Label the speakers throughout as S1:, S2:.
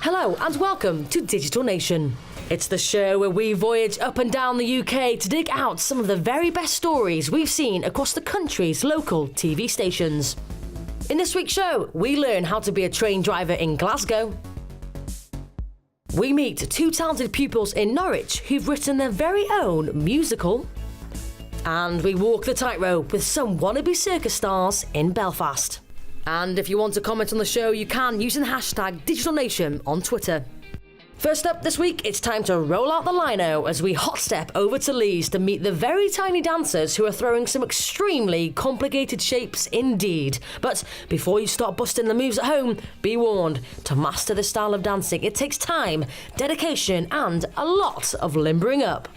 S1: Hello and welcome to Digital Nation. It's the show where we voyage up and down the UK to dig out some of the very best stories we've seen across the country's local TV stations. In this week's show, we learn how to be a train driver in Glasgow. We meet two talented pupils in Norwich who've written their very own musical. And we walk the tightrope with some wannabe circus stars in Belfast. And if you want to comment on the show, you can using the hashtag DigitalNation on Twitter. First up this week, it's time to roll out the lino as we hot step over to Leeds to meet the very tiny dancers who are throwing some extremely complicated shapes indeed. But before you start busting the moves at home, be warned, to master this style of dancing, it takes time, dedication and a lot of limbering up.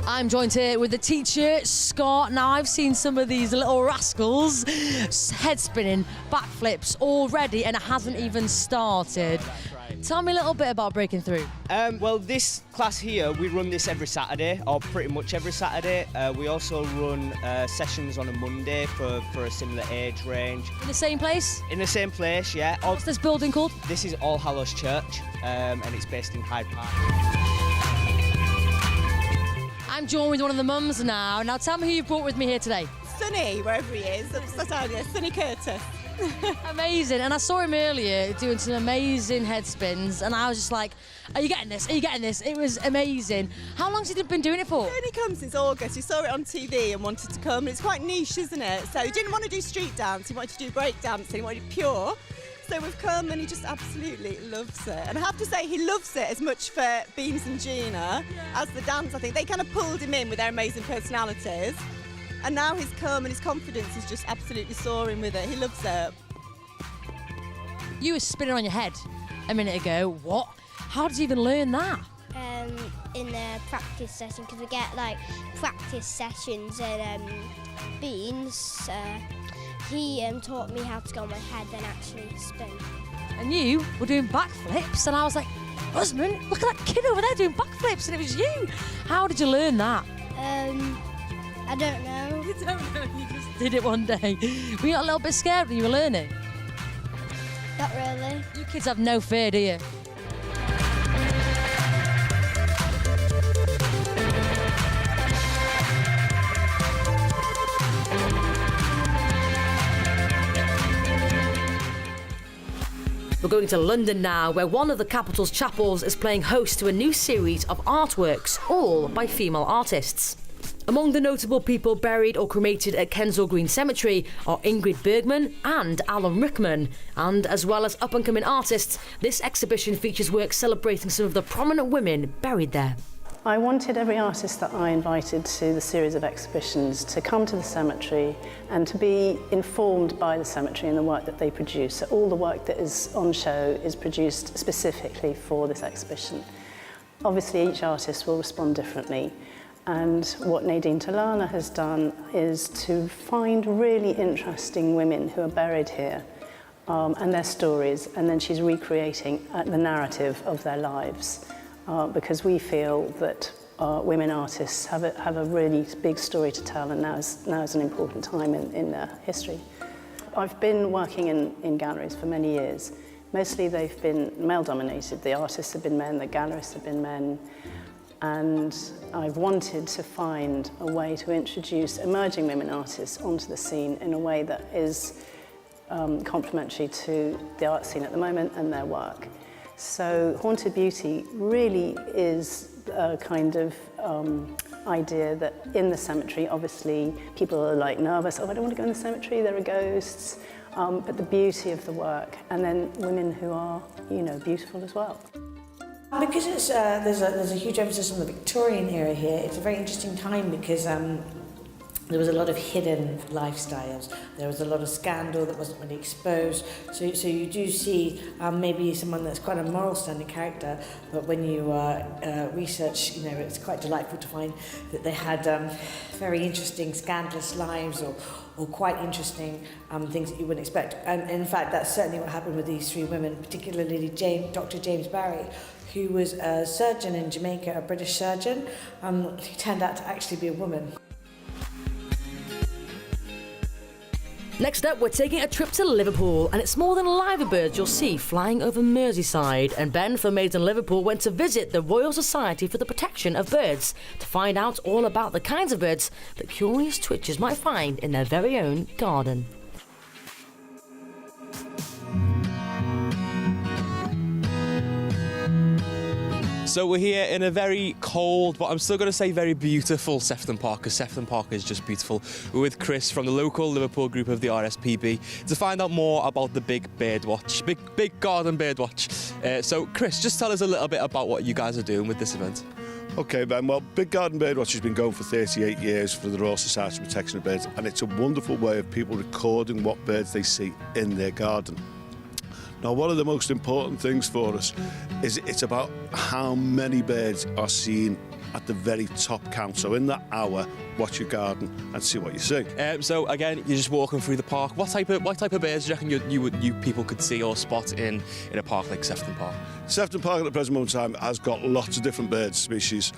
S1: I'm joined here with the teacher, Scott. Now, I've seen some of these little rascals head spinning, backflips already, and it hasn't even started. Right. Tell me a little bit about breaking through.
S2: Well, this class here, we run this every Saturday, or pretty much every Saturday. We also run sessions on a Monday for a similar age range.
S1: In the same place?
S2: In the same place, yeah.
S1: What's this building called?
S2: This is All Hallows Church, and it's based in Hyde Park.
S1: I'm joined with one of the mums now. Now tell me who you've brought with me here today.
S3: Sonny, wherever he is, Sonny Curtis.
S1: Amazing. And I saw him earlier doing some amazing head spins, and I was just like, are you getting this? Are you getting this? It was amazing. How long has he been doing it for?
S3: He only comes since August. He saw it on TV and wanted to come. It's quite niche, isn't it? So he didn't want to do street dance, he wanted to do break dancing, he wanted pure. So we've come and he just absolutely loves it. And I have to say, he loves it as much for Beams and Gina as the dance. I think they kind of pulled him in with their amazing personalities. And now he's come and his confidence is just absolutely soaring with it. He loves it.
S1: You were spinning on your head a minute ago. What? How did you even learn that?
S4: In the practice session, because we get like practice sessions at Beans. He taught me how to go on my head and actually spin.
S1: And you were doing backflips, and I was like, husband, look at that kid over there doing backflips, and it was you. How did you learn that?
S4: I don't know.
S1: You don't know, you just did it one day. Were you not a little bit scared when you were learning?
S4: Not really.
S1: You kids have no fear, do you? We're going to London now, where one of the capital's chapels is playing host to a new series of artworks, all by female artists. Among the notable people buried or cremated at Kensal Green Cemetery are Ingrid Bergman and Alan Rickman. And as well as up-and-coming artists, this exhibition features work celebrating some of the prominent women buried there.
S5: I wanted every artist that I invited to the series of exhibitions to come to the cemetery and to be informed by the cemetery and the work that they produce. So all the work that is on show is produced specifically for this exhibition. Obviously, each artist will respond differently. And what Nadine Talana has done is to find really interesting women who are buried here and their stories, and then she's recreating the narrative of their lives. Because we feel that women artists have a really big story to tell, and now is an important time in their history. I've been working in galleries for many years. Mostly they've been male-dominated. The artists have been men, the gallerists have been men, and I've wanted to find a way to introduce emerging women artists onto the scene in a way that is complementary to the art scene at the moment and their work. So Haunted Beauty really is a kind of idea that in the cemetery, obviously, people are like nervous, oh, I don't want to go in the cemetery, there are ghosts, but the beauty of the work, and then women who are, you know, beautiful as well.
S6: Because it's, there's a huge emphasis on the Victorian era here, it's a very interesting time because There was a lot of hidden lifestyles. There was a lot of scandal that wasn't really exposed. So you do see maybe someone that's quite a moral standing character, but when you research, it's quite delightful to find that they had very interesting, scandalous lives or quite interesting things that you wouldn't expect. And in fact, that's certainly what happened with these three women, particularly Dr. James Barry, who was a surgeon in Jamaica, a British surgeon, who turned out to actually be a woman.
S1: Next up, we're taking a trip to Liverpool, and it's more than liver birds you'll see flying over Merseyside. And Ben from Maids in Liverpool went to visit the Royal Society for the Protection of Birds to find out all about the kinds of birds that curious twitchers might find in their very own garden.
S7: So we're here in a very cold, but I'm still going to say very beautiful Sefton Park, because Sefton Park is just beautiful. We're with Chris from the local Liverpool group of the RSPB to find out more about the big bird watch, big garden bird watch. So Chris, just tell us a little bit about what you guys are doing with this event.
S8: OK, Ben, well, Big Garden Birdwatch has been going for 38 years for the Royal Society for Protection of Birds, and it's a wonderful way of people recording what birds they see in their garden. Now, one of the most important things for us is it's about how many birds are seen at the very top count. So in that hour, watch your garden and see what you see.
S7: So again, you're just walking through the park. What type of birds do you reckon you people could see or spot in a park like Sefton Park?
S8: Sefton Park at the present moment in time has got lots of different bird species.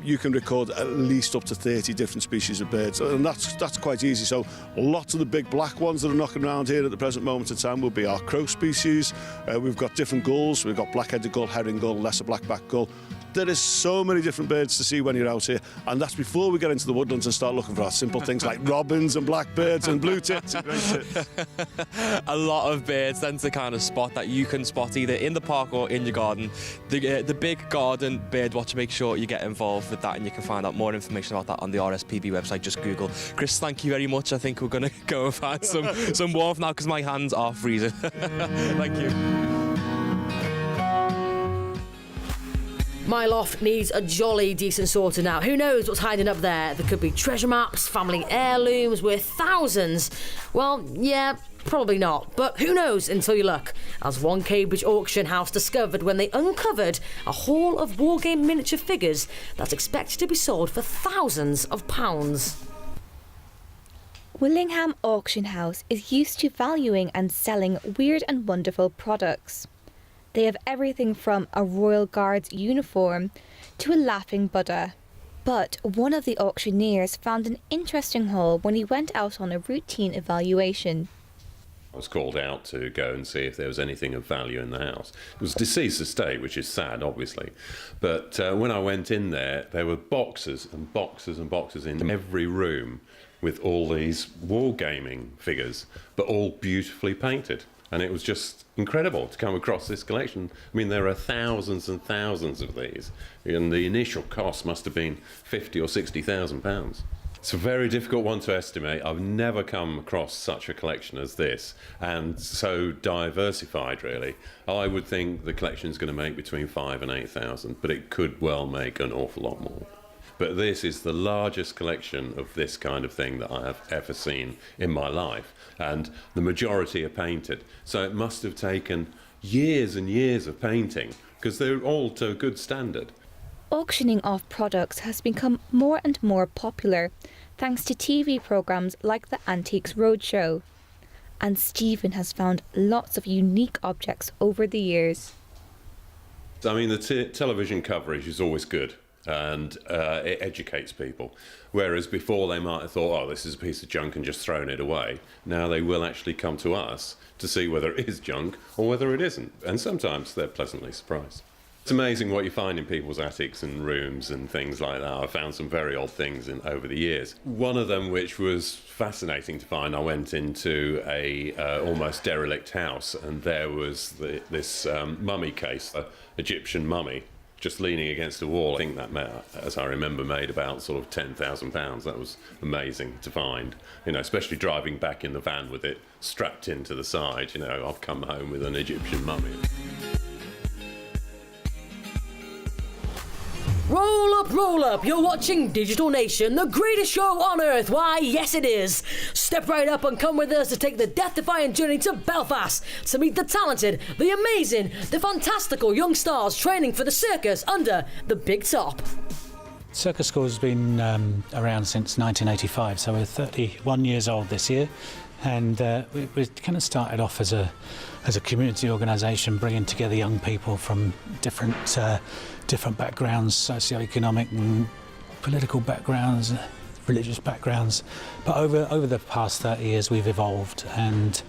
S8: You can record at least up to 30 different species of birds, and that's quite easy. So lots of the big black ones that are knocking around here at the present moment in time will be our crow species. We've got different gulls. We've got black-headed gull, herring gull, lesser black-backed gull. There is so many different birds to see when you're out here, and that's before we get into the woodlands and start looking for our simple things like robins and blackbirds and blue tits and grey tits.
S7: A lot of birds then to kind of spot that you can spot either in the park or in your garden. The Big Garden Birdwatch, make sure you get involved with that, and you can find out more information about that on the RSPB website. Just Google. Chris, thank you very much. I think we're going to go and find some warmth now because my hands are freezing. Thank you.
S1: My loft needs a jolly decent sorter now. Who knows what's hiding up there? There could be treasure maps, family heirlooms worth thousands. Well, yeah, probably not. But who knows until you look. As one Cambridge auction house discovered when they uncovered a haul of wargame miniature figures that's expected to be sold for thousands of pounds.
S9: Willingham Auction House is used to valuing and selling weird and wonderful products. They have everything from a Royal Guards uniform to a laughing Buddha. But one of the auctioneers found an interesting haul when he went out on a routine evaluation.
S10: I was called out to go and see if there was anything of value in the house. It was a deceased estate, which is sad, obviously. But when I went in there were boxes and boxes and boxes in every room with all these wargaming figures, but all beautifully painted. And it was just incredible to come across this collection. I mean, there are thousands and thousands of these, and the initial cost must have been £50,000 or £60,000. It's a very difficult one to estimate. I've never come across such a collection as this, and so diversified, really. I would think the collection is going to make between 5,000 and 8,000, but it could well make an awful lot more. But this is the largest collection of this kind of thing that I have ever seen in my life, and the majority are painted. So it must have taken years and years of painting, because they're all to a good standard.
S9: Auctioning off products has become more and more popular, thanks to TV programmes like the Antiques Roadshow. And Stephen has found lots of unique objects over the years.
S10: I mean, the television coverage is always good. And it educates people. Whereas before they might have thought, oh, this is a piece of junk and just thrown it away. Now they will actually come to us to see whether it is junk or whether it isn't. And sometimes they're pleasantly surprised. It's amazing what you find in people's attics and rooms and things like that. I've found some very odd things over the years. One of them, which was fascinating to find, I went into a almost derelict house, and there was this mummy case, an Egyptian mummy, just leaning against a wall. I think that, as I remember, made about sort of £10,000. That was amazing to find, especially driving back in the van with it strapped into the side. I've come home with an Egyptian mummy.
S1: Roll up, you're watching Digital Nation, the greatest show on earth. Why, yes it is. Step right up and come with us to take the death-defying journey to Belfast to meet the talented, the amazing, the fantastical young stars training for the circus under the big top.
S11: Circus School has been around since 1985, so we're 31 years old this year, and we kind of started off as a community organisation, bringing together young people from different backgrounds, socio-economic and political backgrounds, religious backgrounds. But over the past 30 years, we've evolved, and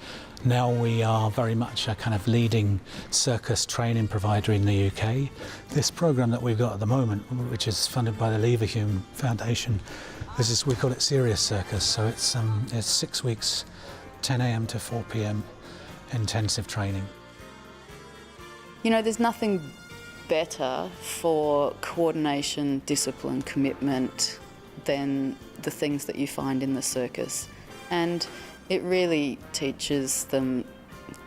S11: now we are very much a kind of leading circus training provider in the UK. This programme that we've got at the moment, which is funded by the Leverhulme Foundation, we call it Serious Circus. So it's 6 weeks, 10 a.m. to 4 p.m. intensive training.
S12: You know, there's nothing better for coordination, discipline, commitment than the things that you find in the circus. And it really teaches them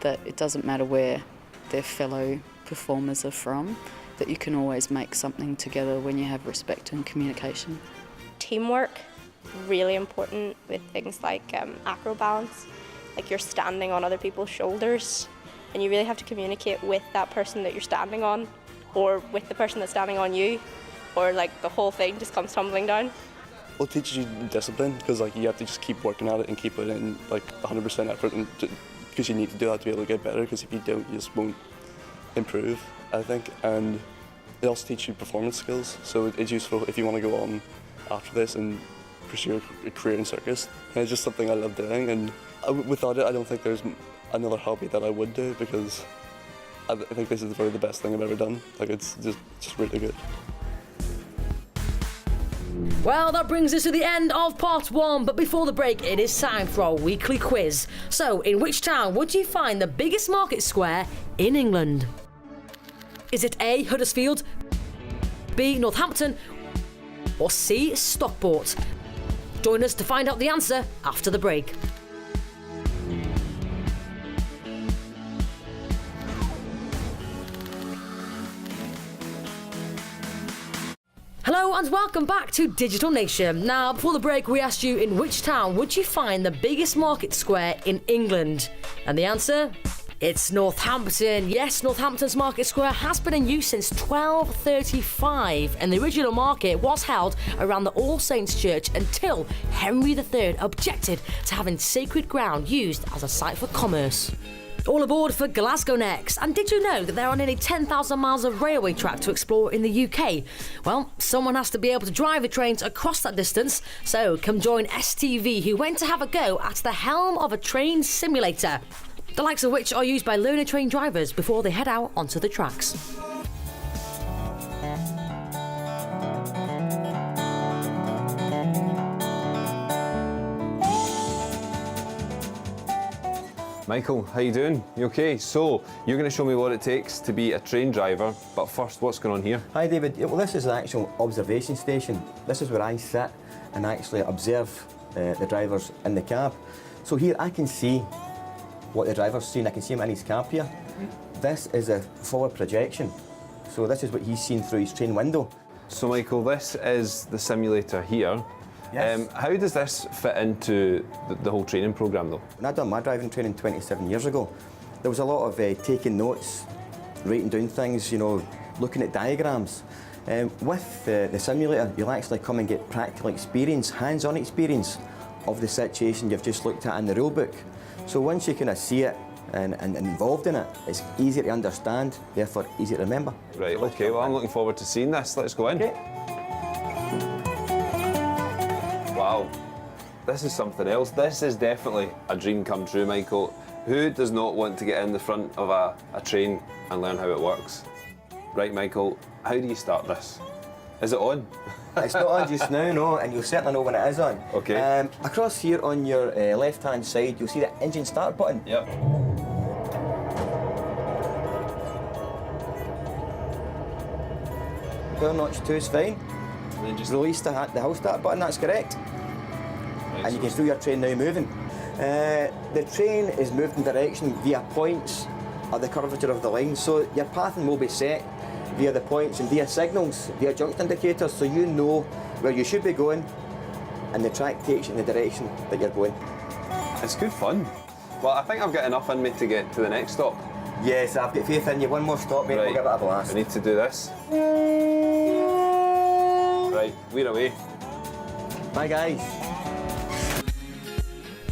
S12: that it doesn't matter where their fellow performers are from, that you can always make something together when you have respect and communication.
S13: Teamwork, really important with things like acro balance, like you're standing on other people's shoulders and you really have to communicate with that person that you're standing on or with the person that's standing on you, or like the whole thing just comes tumbling down.
S14: Well, it teaches you discipline because like you have to just keep working at it and keep putting in like 100% effort, and because you need to do that to be able to get better, because if you don't, you just won't improve, I think. And it also teaches you performance skills, so it's useful if you want to go on after this and pursue a career in circus. And it's just something I love doing, and without it I don't think there's another hobby that I would do, because I think this is probably the best thing I've ever done. Like it's just really good.
S1: Well, that brings us to the end of part 1, but before the break, it is time for our weekly quiz. So, in which town would you find the biggest market square in England? Is it A, Huddersfield, B, Northampton, or C, Stockport? Join us to find out the answer after the break. Hello and welcome back to Digital Nation. Now, before the break, we asked you in which town would you find the biggest market square in England? And the answer? It's Northampton. Yes, Northampton's market square has been in use since 1235, and the original market was held around the All Saints Church until Henry III objected to having sacred ground used as a site for commerce. All aboard for Glasgow next. And did you know that there are nearly 10,000 miles of railway track to explore in the UK? Well, someone has to be able to drive the trains across that distance, so come join STV, who went to have a go at the helm of a train simulator, the likes of which are used by learner train drivers before they head out onto the tracks.
S15: Michael, how you doing? You okay? So, you're going to show me what it takes to be a train driver, but first, what's going on here?
S16: Hi David, well this is the actual observation station. This is where I sit and actually observe the drivers in the cab. So here I can see what the driver's seeing, I can see him in his cab here. This is a forward projection, so this is what he's seen through his train window.
S15: So Michael, this is the simulator here.
S16: Yes.
S15: How does this fit into the whole training programme though?
S16: When I done my driving training 27 years ago, there was a lot of taking notes, writing down things, you know, looking at diagrams. With the simulator, you'll actually come and get practical experience, hands-on experience of the situation you've just looked at in the rule book. So once you kind of see it and involved in it, it's easier to understand, therefore easier to remember.
S15: Right, okay, well I'm looking forward to seeing this. Let's go in.
S16: Okay.
S15: Wow, this is something else. This is definitely a dream come true, Michael. Who does not want to get in the front of a train and learn how it works? Right, Michael, how do you start this? Is it on?
S16: It's not on just now, no, and you'll certainly know when it is on.
S15: Okay.
S16: Across here on your left-hand side, you'll see the engine start button.
S15: Yep.
S16: Power notch 2 is fine. And then just release the hill start button, that's correct.
S15: Right,
S16: and you can see your train now moving. The train is moved in direction via points or the curvature of the line, so your pathing will be set. via the points and via signals, via junction indicators, so you know where you should be going and the track takes you in the direction that you're going.
S15: It's good fun. Well, I think I've got enough in me to get to the next stop.
S16: Yes, I've got faith in you. One more stop, mate,
S15: Right.
S16: we'll give it a blast.
S15: I need to do this. Right, we're away.
S16: Bye, guys.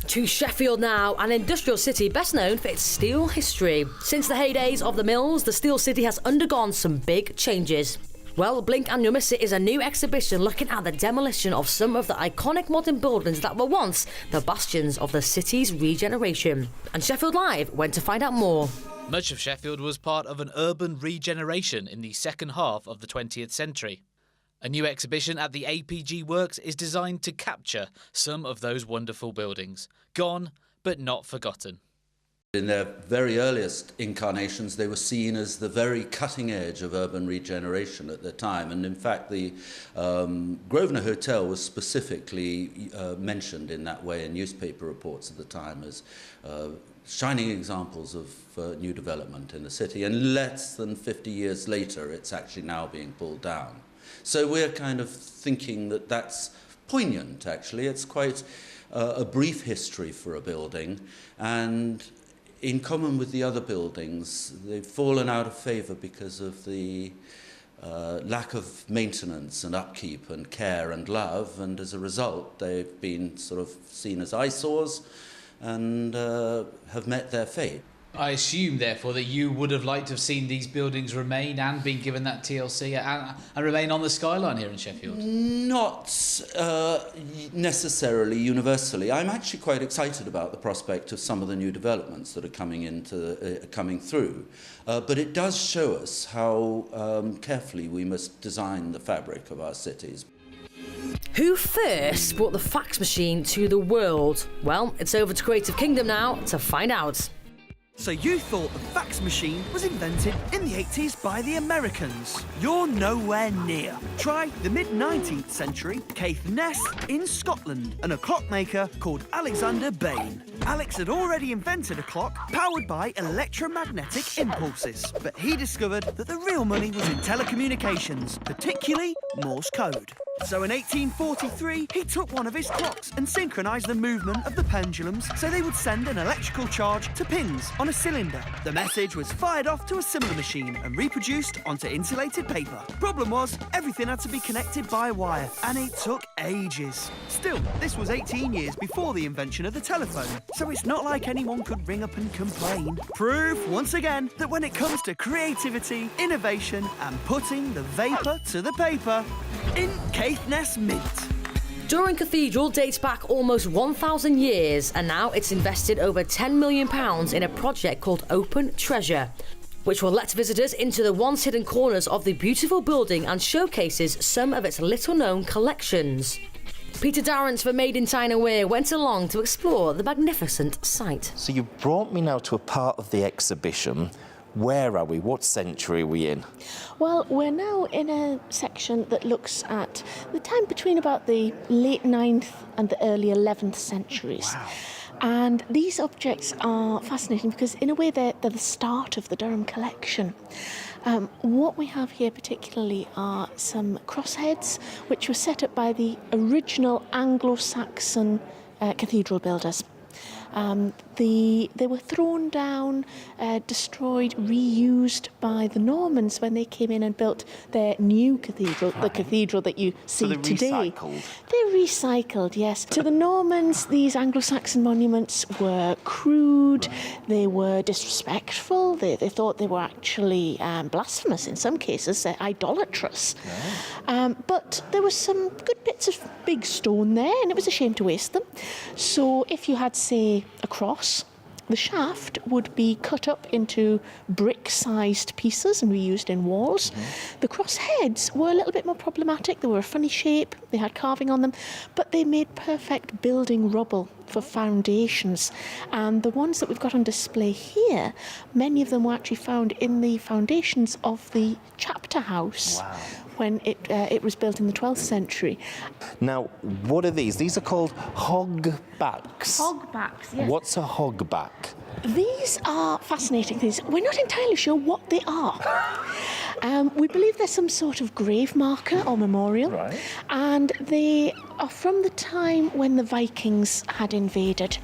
S1: To Sheffield now, an industrial city best known for its steel history. Since the heydays of the mills, the steel city has undergone some big changes. Well, blink and you'll miss it is a new exhibition looking at the demolition of some of the iconic modern buildings that were once the bastions of the city's regeneration. And Sheffield Live went to find out more.
S17: Much of Sheffield was part of an urban regeneration in the second half of the 20th century. A new exhibition at the APG Works is designed to capture some of those wonderful buildings. Gone, but not forgotten.
S18: In their very earliest incarnations, they were seen as the very cutting edge of urban regeneration at the time. And in fact, the Grosvenor Hotel was specifically mentioned in that way in newspaper reports at the time as shining examples of new development in the city. And less than 50 years later, it's actually now being pulled down. So we're kind of thinking that that's poignant, actually. It's quite a brief history for a building, and in common with the other buildings, they've fallen out of favour because of the lack of maintenance and upkeep and care and love, and as a result, they've been sort of seen as eyesores and have met their fate.
S17: I assume, therefore, that you would have liked to have seen these buildings remain and been given that TLC and remain on the skyline here in Sheffield.
S18: Not necessarily universally. I'm actually quite excited about the prospect of some of the new developments that are coming through. But it does show us how carefully we must design the fabric of our cities.
S1: Who first brought the fax machine to the world? Well, it's over to Creative Kingdom now to find out.
S19: So you thought the fax machine was invented in the 80s by the Americans? You're nowhere near. Try the mid-19th century Caithness in Scotland and a clockmaker called Alexander Bain. Alex had already invented a clock powered by electromagnetic impulses, but he discovered that the real money was in telecommunications, particularly Morse code. So in 1843, he took one of his clocks and synchronised the movement of the pendulums so they would send an electrical charge to pins on a cylinder. The message was fired off to a similar machine and reproduced onto insulated paper. Problem was, everything had to be connected by wire, and it took ages. Still, this was 18 years before the invention of the telephone, so it's not like anyone could ring up and complain. Proof, once again, that when it comes to creativity, innovation, and putting the vapour to the paper, in Caithness Mint.
S1: Durham Cathedral dates back almost 1,000 years, and now it's invested over £10 million in a project called Open Treasure, which will let visitors into the once hidden corners of the beautiful building and showcases some of its little-known collections. Peter Darrant for Made in China Wear went along to explore the magnificent site.
S20: So you brought me now to a part of the exhibition. Where are we? What century are we in?
S21: Well, we're now in a section that looks at the time between about the late 9th and the early 11th centuries. Wow. And these objects are fascinating because, in a way, they're the start of the Durham collection. What we have here particularly are some crossheads, which were set up by the original Anglo-Saxon cathedral builders. They were thrown down, destroyed, reused by the Normans when they came in and built their new cathedral, the cathedral that you see today. They're recycled, yes. To the Normans, these Anglo-Saxon monuments were crude, they were disrespectful, they thought they were actually blasphemous in some cases, they're idolatrous. But there was some good bits of big stone there, and it was a shame to waste them. So if you had, say, a cross, the shaft would be cut up into brick-sized pieces and reused in walls. The cross heads were a little bit more problematic. They were a funny shape, they had carving on them, but they made perfect building rubble for foundations. And the ones that we've got on display here, many of them were actually found in the foundations of the chapter house. Wow. When it was built in the 12th century.
S20: Now, what are these? These are called hogbacks.
S21: Hogbacks, yes.
S20: What's a hogback?
S21: These are fascinating things. We're not entirely sure what they are. We believe there's some sort of grave marker or memorial.
S2: Right.
S21: And they are from the time when the Vikings had invaded.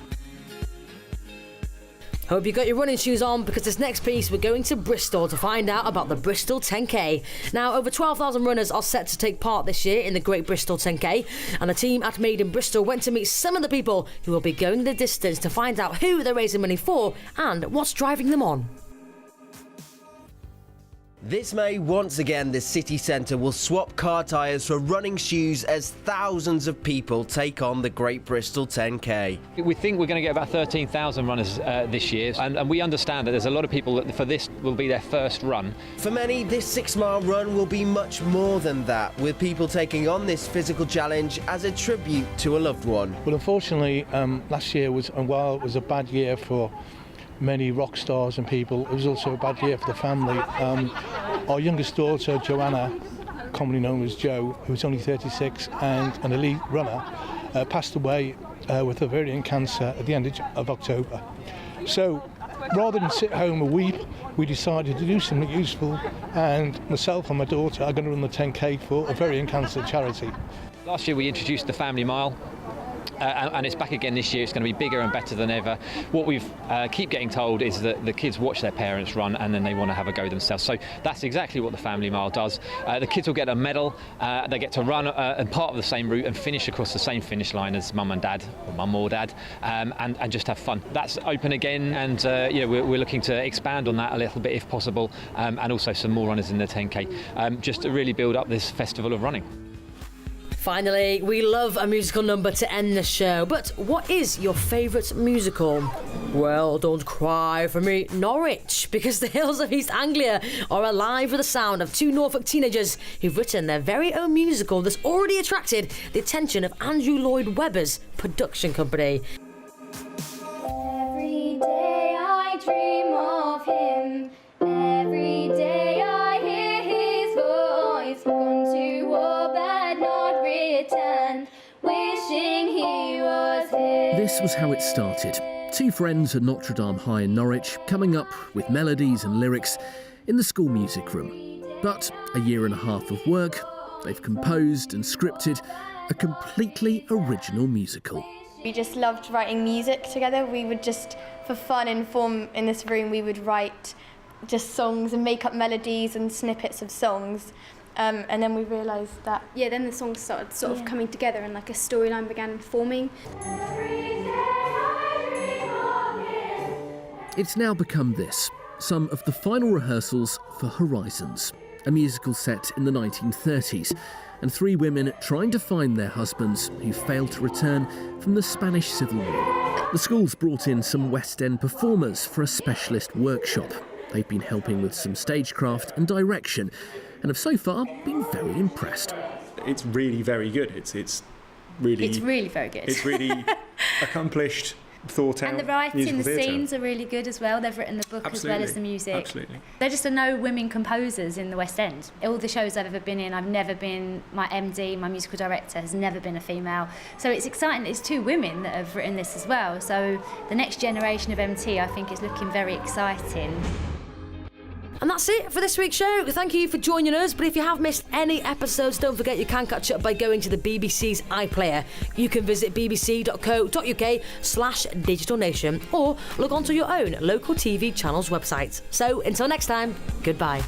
S1: Hope you got your running shoes on, because this next piece we're going to Bristol to find out about the Bristol 10K. Now, over 12,000 runners are set to take part this year in the Great Bristol 10K, and the team at Made in Bristol went to meet some of the people who will be going the distance to find out who they're raising money for and what's driving them on.
S22: This May, once again, the city centre will swap car tyres for running shoes as thousands of people take on the Great Bristol 10K.
S23: We think we're going to get about 13,000 runners this year, and we understand that there's a lot of people that for this will be their first run.
S22: For many, this 6-mile run will be much more than that, with people taking on this physical challenge as a tribute to a loved one.
S2: Well, unfortunately, last year was, and while it was a bad year for many rock stars and people, it was also a bad year for the family. Our youngest daughter, Joanna, commonly known as Jo, who was only 36 and an elite runner, passed away with ovarian cancer at the end of October. So rather than sit home and weep, we decided to do something useful, and myself and my daughter are going to run the 10K for ovarian cancer charity.
S23: Last year we introduced the Family Mile. And it's back again this year. It's going to be bigger and better than ever. What we've keep getting told is that the kids watch their parents run and then they want to have a go themselves. So that's exactly what the Family Mile does. The kids will get a medal. They get to run and part of the same route and finish across the same finish line as mum and dad, or mum or dad, and just have fun. That's open again, and we're looking to expand on that a little bit if possible, and also some more runners in the 10K, just to really build up this festival of running.
S1: Finally, we love a musical number to end the show, but what is your favourite musical? Well, don't cry for me, Norwich, because the hills of East Anglia are alive with the sound of two Norfolk teenagers who've written their very own musical that's already attracted the attention of Andrew Lloyd Webber's production company.
S24: Every day I dream of him, every day I hear his voice, gone to war but not returned, wishing he was here.
S25: This was how it started. Two friends at Notre Dame High in Norwich coming up with melodies and lyrics in the school music room. But a year and a half of work, they've composed and scripted a completely original musical.
S26: We just loved writing music together. We would just, for fun and form in this room, we would write just songs and make up melodies and snippets of songs. And then we realised that...
S27: Yeah, then the songs started sort of coming together and like a storyline began forming.
S25: It's now become this, some of the final rehearsals for Horizons, a musical set in the 1930s, and three women trying to find their husbands who failed to return from the Spanish Civil War. The school's brought in some West End performers for a specialist workshop. They've been helping with some stagecraft and direction, and have so far been very impressed.
S28: It's really very good. It's really very good. It's really accomplished, thought out.
S29: And the writing,
S28: musical
S29: the
S28: theatre.
S29: scenes are really good as well. They've written the book as well as the music.
S28: Absolutely.
S29: There just are no women composers in the West End. All the shows I've ever been in, I've never been, my MD, my musical director, has never been a female. So it's exciting. It's two women that have written this as well. So the next generation of MT, I think, is looking very exciting.
S1: And that's it for this week's show. Thank you for joining us. But if you have missed any episodes, don't forget you can catch up by going to the BBC's iPlayer. You can visit bbc.co.uk/digitalnation or log on to your own local TV channel's website. So until next time, goodbye.